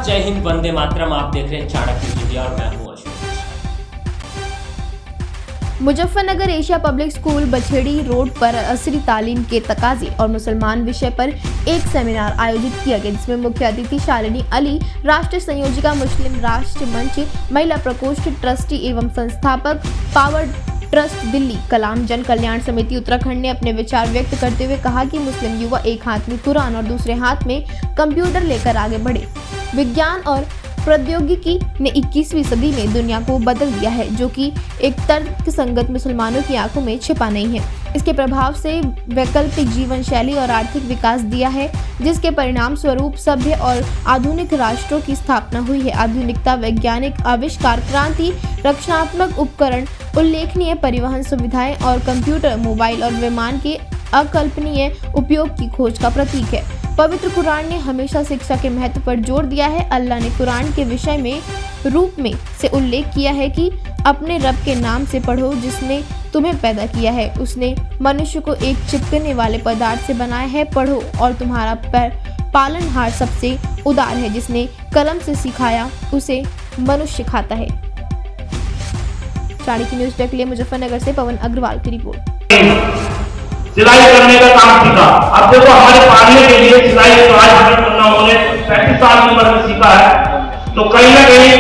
जय हिंद, वंदे मातरम। आप देख रहे हैं चाणक्य न्यूज़ इंडिया और मैं हूं Ashok. Muzaffarnagar Asia public school Bachhedi road पर असरी तालीम के तकाजे और मुसलमान विषय पर एक सेमिनार आयोजित किया गया, जिसमें मुख्य अतिथि शालिनी अली, राष्ट्रीय संयोजिका मुस्लिम राष्ट्र मंच, महिला प्रकोष्ठ ट्रस्टी एवं संस्थापक पावर ट्रस्ट दिल्ली, कलाम जन कल्याण समिति उत्तराखंड ने अपने विचार व्यक्त करते हुए कहा कि मुस्लिम युवा एक हाथ में कुरान और दूसरे हाथ में कंप्यूटर लेकर आगे बढ़े। विज्ञान और प्रौद्योगिकी ने 21वीं सदी में दुनिया को बदल दिया है, जो कि एक तर्क संगत मुसलमानों की आंखों में छिपा नहीं है। इसके प्रभाव से वैकल्पिक जीवन शैली और आर्थिक विकास दिया है, जिसके परिणाम स्वरूप सभ्य और आधुनिक राष्ट्रों की स्थापना हुई है। आधुनिकता, वैज्ञानिक आविष्कार, क्रांति, रक्षणात्मक उपकरण, उल्लेखनीय परिवहन सुविधाएं और कंप्यूटर, मोबाइल और विमान के अकल्पनीय उपयोग की खोज का प्रतीक है। पवित्र कुरान ने हमेशा शिक्षा के महत्व पर जोर दिया है। अल्लाह ने कुरान के विषय में रूप में से उल्लेख किया है कि अपने रब के नाम से पढ़ो जिसने तुम्हें पैदा किया है। उसने मनुष्य को एक चिपकने वाले पदार्थ से बनाया है। पढ़ो और तुम्हारा पालनहार सबसे उदार है। जिसने कलम से सिखाया उसे मनुष्य खाता है। चाणक्य न्यूज़ के लिए मुजफ्फरनगर से पवन अग्रवाल की रिपोर्ट। सिलाई करने का काम सीखा। अब देखो हमारे पालने के लिए सिलाई तो आज हमें करना उन्होंने 35 साल की उम्र में सीखा है। तो कहीं ना कहीं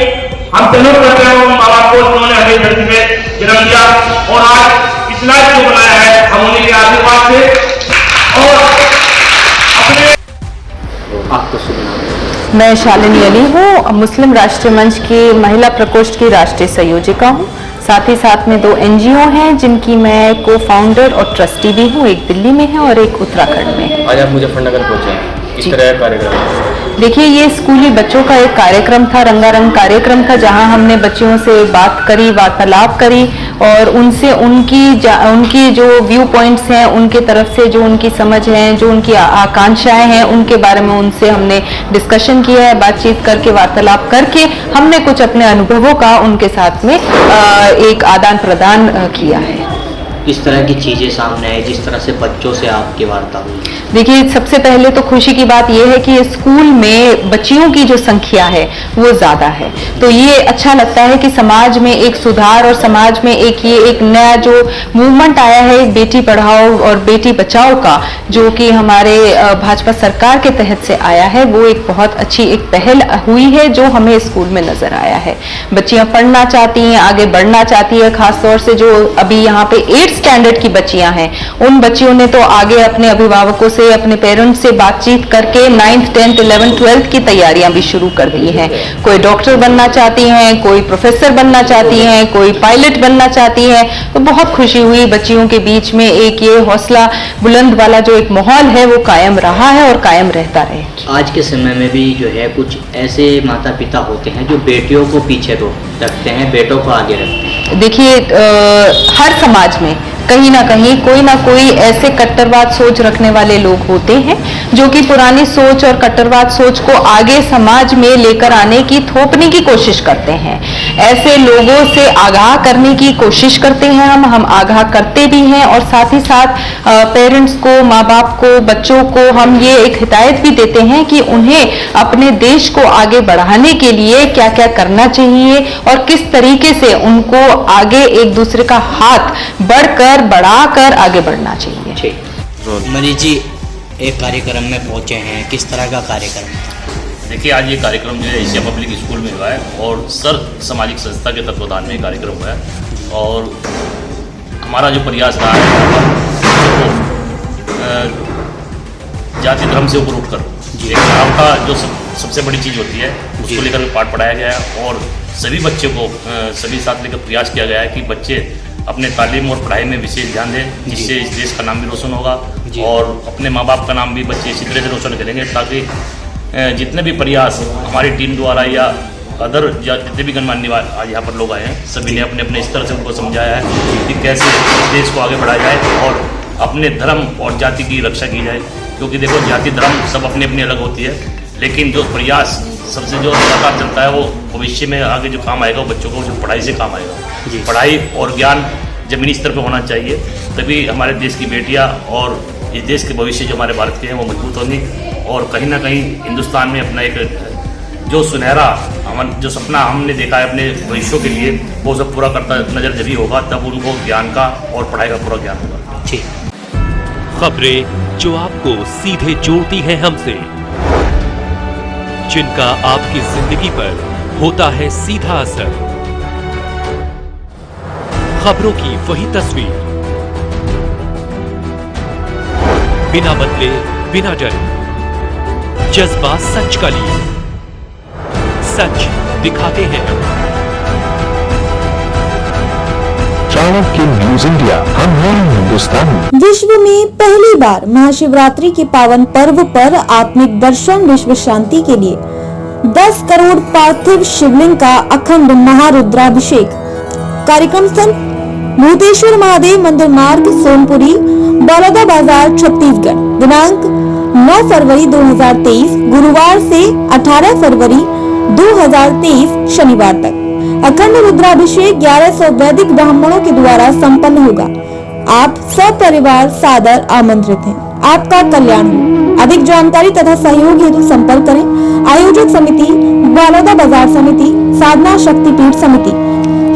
हम सैल्यूट करते हैं उन माँ बाप को जिन्होंने हमें धरती में जन्म दिया और आज इस लायक को बनाया है। हम उन्हीं के आशीर्वाद से और अपने आपको सुना। मैं शालिनी अली हूँ, मुस्लिम राष्ट्रीय मंच की महिला प्रकोष्ठ की राष्ट्रीय संयोजिका हूँ। साथ ही साथ में 2 NGO हैं जिनकी मैं को फाउंडर और ट्रस्टी भी हूँ। एक दिल्ली में है और एक उत्तराखंड में है। आज आप मुजफ्फरनगर पहुंचे हैं, किस तरह का कार्यक्रम? देखिए, ये स्कूली बच्चों का एक कार्यक्रम था, रंगारंग कार्यक्रम था, जहां हमने बच्चियों से बात करी, वार्तालाप करी और उनसे उनकी जो व्यू पॉइंट्स हैं, उनके तरफ से जो उनकी समझ है, जो उनकी आकांक्षाएं हैं, उनके बारे में उनसे हमने डिस्कशन किया है। बातचीत करके, वार्तालाप करके हमने कुछ अपने अनुभवों का उनके साथ में एक आदान प्रदान किया है। किस तरह की चीजें सामने आई, जिस तरह से बच्चों से आपकी वार्ता हुई? देखिए, सबसे पहले तो खुशी की बात यह है कि स्कूल में बच्चियों की जो संख्या है वो ज़्यादा है, तो ये अच्छा लगता है कि समाज में एक सुधार और समाज में एक नया जो मूवमेंट आया है बेटी पढ़ाओ और बेटी बचाओ का, जो कि हमारे भाजपा सरकार के तहत से आया है, वो एक बहुत अच्छी एक पहल हुई है जो हमें स्कूल में नज़र आया है। बच्चियाँ पढ़ना चाहती हैं, आगे बढ़ना चाहती है। खासतौर से जो अभी यहाँ पे 8th स्टैंडर्ड की बच्चियां हैं, उन बच्चियों ने तो आगे अपने अभिभावकों से, अपने पेरेंट्स से बातचीत करके 9th, 10th, 11th, 12th की तैयारियां भी शुरू कर दी हैं। कोई डॉक्टर बनना चाहती हैं, कोई प्रोफेसर बनना चाहती हैं, कोई पायलट बनना चाहती हैं। तो बहुत खुशी हुई, बच्चियों के बीच में एक ये हौसला बुलंद वाला जो एक माहौल है वो कायम रहा है और कायम रहता रहे। आज के समय में भी जो है कुछ ऐसे माता पिता होते हैं जो बेटियों को पीछे रखते हैं, बेटों को आगे रखते हैं। देखिए, हर समाज में कहीं ना कहीं कोई ना कोई ऐसे कट्टरवाद सोच रखने वाले लोग होते हैं जो कि पुरानी सोच और कट्टरवाद सोच को आगे समाज में लेकर आने की, थोपने की कोशिश करते हैं। ऐसे लोगों से आगाह करने की कोशिश करते हैं हम आगाह करते भी हैं और साथ ही साथ पेरेंट्स को, माँ बाप को, बच्चों को हम ये एक हिदायत भी देते हैं कि उन्हें अपने देश को आगे बढ़ाने के लिए क्या क्या करना चाहिए और किस तरीके से उनको आगे एक दूसरे का हाथ बढ़ाकर आगे बढ़ना चाहिए। मनीष जी, एक कार्यक्रम में पहुंचे हैं, किस तरह का कार्यक्रम था? देखिए, आज ये कार्यक्रम जो है एशिया पब्लिक स्कूल में हुआ है और सर सामाजिक संस्था के तत्वाधान में कार्यक्रम हुआ है और हमारा जो प्रयास रहा है जाति धर्म से ऊपर उठकर आपका जो सबसे बड़ी चीज़ होती है उसको लेकर पाठ पढ़ाया गया है और सभी बच्चों को सभी साथ लेकर प्रयास किया गया है कि बच्चे अपने तालीम और पढ़ाई में विशेष ध्यान दें, जिससे इस देश का नाम भी रोशन होगा और अपने माँ बाप का नाम भी बच्चे इसी तरह से रोशन करेंगे, ताकि जितने भी प्रयास हमारी टीम द्वारा या अदर जितने भी गणमान्य आज यहाँ पर लोग आए हैं, सभी ने अपने अपने स्तर से उनको समझाया है कि कैसे देश को आगे बढ़ाया जाए और अपने धर्म और जाति की रक्षा की जाए। क्योंकि देखो, जाति धर्म सब अपनी अपनी अलग होती है, लेकिन जो प्रयास सबसे जो लगातार चलता है वो भविष्य में आगे जो काम आएगा वो बच्चों को जो पढ़ाई से काम आएगा। पढ़ाई और ज्ञान जमीनी स्तर पर होना चाहिए, तभी हमारे देश की बेटियां और इस देश के भविष्य जो हमारे भारत के हैं वो मजबूत होंगी और कहीं ना कहीं हिंदुस्तान में अपना एक जो सुनहरा जो सपना हमने देखा है अपने भविष्य के लिए, वो सब पूरा करता नजर जब ही होगा तब उनको ज्ञान का और पढ़ाई का पूरा ज्ञान होगा। ठीक। खबरें जो आपको सीधे जोड़ती हैं हमसे, जिनका आपकी जिंदगी पर होता है सीधा असर, खबरों की वही तस्वीर, बिना बदले बिना डरे, जज्बा सच का लिए, सच दिखाते हैं। चाणक्य न्यूज इंडिया, हम हैं हिंदुस्तानी। विश्व में पहली बार महाशिवरात्रि के पावन पर्व पर आत्मिक दर्शन विश्व शांति के लिए 10 करोड़ पार्थिव शिवलिंग का अखंड महारुद्राभिषेक। कार्यक्रम स्थल भूतेश्वर महादेव मंदिर मार्ग, सोनपुरी, बलौदा बाजार, छत्तीसगढ़। दिनांक 9 फरवरी 2023 गुरुवार से 18 फरवरी 2023 शनिवार तक। अखंड रुद्राभिषेक 1100 वैदिक ब्राह्मणों के द्वारा संपन्न होगा। आप सपरिवार सादर आमंत्रित हैं। आपका कल्याण हो। अधिक जानकारी तथा सहयोग हेतु संपर्क करें। आयोजक समिति बलौदा बाजार समिति, साधना शक्तिपीठ समिति,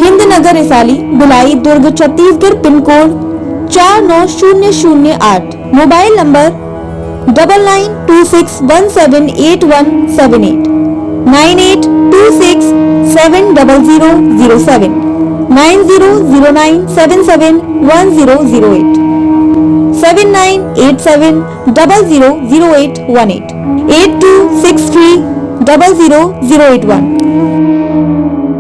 Hind Nagar Risali, Bhilai, Durg, Chhattisgarh. Pin code 490008। Mobile number 9926178178, 9826700007, 9009771008, 7987000818, 8263000881।